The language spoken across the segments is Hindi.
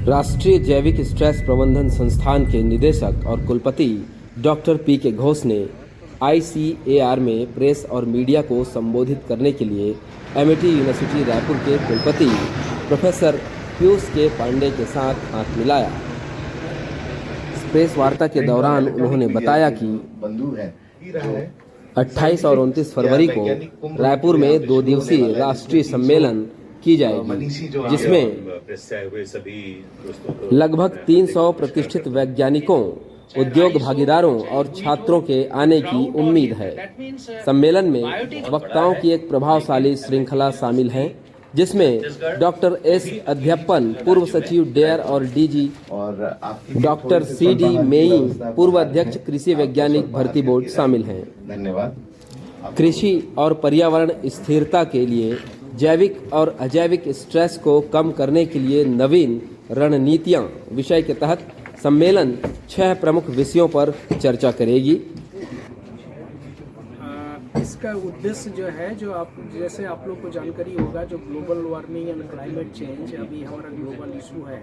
राष्ट्रीय जैविक स्ट्रेस प्रबंधन संस्थान के निदेशक और कुलपति डॉक्टर पी.के. घोष ने ICAR में प्रेस और मीडिया को संबोधित करने के लिए एमिटी यूनिवर्सिटी रायपुर के कुलपति प्रोफेसर पीयूष के पांडे के साथ हाथ मिलाया। प्रेस वार्ता के दौरान उन्होंने बताया कि 28 और 29 फरवरी को रायपुर में 2 दिवसीय राष्ट्रीय सम्मेलन की जाएगी, जिसमें लगभग 300 प्रतिष्ठित वैज्ञानिकों, उद्योग भागीदारों और छात्रों के आने की उम्मीद है। सम्मेलन में वक्ताओं की एक प्रभावशाली श्रृंखला शामिल है, जिसमें डॉक्टर एस अध्यप्पन, पूर्व सचिव डेयर और DG, डॉक्टर CD मेई, पूर्व अध्यक्ष कृषि वैज्ञानिक भर्ती बोर्ड शामिल हैं। धन्यवाद। कृषि और पर्यावरण स्थिरता के लिए जैविक और अजैविक स्ट्रेस को कम करने के लिए नवीन रणनीतियां विषय के तहत सम्मेलन 6 प्रमुख विषयों पर चर्चा करेगी। इसका उद्देश्य जो है, जैसे आप लोग को जानकारी होगा, जो global warming and climate change अभी हमारा ग्लोबल इशू है,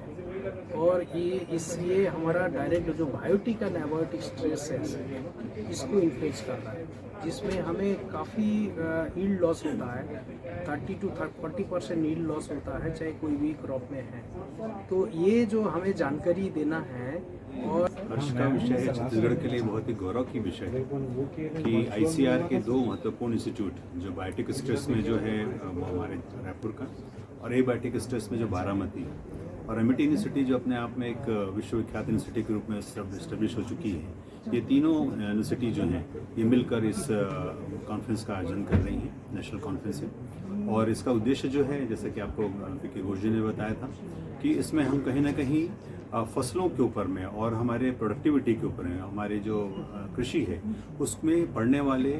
और इसलिए हमारा डायरेक्ट जो बायोटिक एंड एबायोटिक स्ट्रेस है इसको इन्फ्लुएंस कर रहा है, जिसमें हमें काफ़ी यील्ड लॉस होता है। 30 to 40% यील्ड लॉस होता है, चाहे कोई भी क्रॉप में है। तो ये जो हमें जानकारी देना है, और हर्ष का विषय है, छत्तीसगढ़ के लिए बहुत ही गौरव की विषय है कि ICAR के 2 महत्वपूर्ण इंस्टीट्यूट, जो बायोटिक स्ट्रेस में जो है वो हमारे रायपुर का, और एबायोटिक स्ट्रेस में जो बारामती है, और एमिटी यूनिवर्सिटी जो अपने आप में एक विश्वविख्यात यूनिवर्सिटी के रूप में एस्टेब्लिश हो चुकी है। ये तीनों यूनिवर्सिटी जो हैं ये मिलकर इस कॉन्फ्रेंस का आयोजन कर रही हैं, नेशनल कॉन्फ्रेंस है। और इसका उद्देश्य जो है, जैसे कि आपको पी.के. घोष जी ने बताया था, कि इसमें हम कहीं ना कहीं फसलों के ऊपर में और हमारे प्रोडक्टिविटी के ऊपर में, हमारे जो कृषि है उसमें पड़ने वाले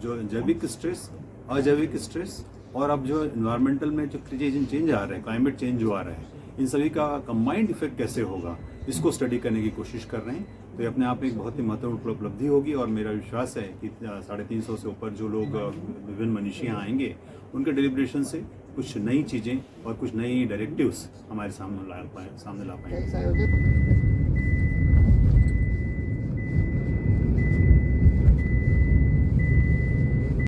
जो जैविक स्ट्रेस, अजैविक स्ट्रेस, और अब जो इन्वायरमेंटल में जो चेंज आ रहा है, क्लाइमेट चेंज जो आ रहा है, इन सभी का कंबाइंड इफेक्ट कैसे होगा, इसको स्टडी करने की कोशिश कर रहे हैं। तो ये अपने आप में एक बहुत ही महत्वपूर्ण उपलब्धि होगी, और मेरा विश्वास है कि 350 से ऊपर जो लोग विभिन्न मनीषी यहाँ आएंगे, उनके डेलिब्रेशन से कुछ नई चीज़ें और कुछ नई डायरेक्टिव्स हमारे सामने ला पाएंगे।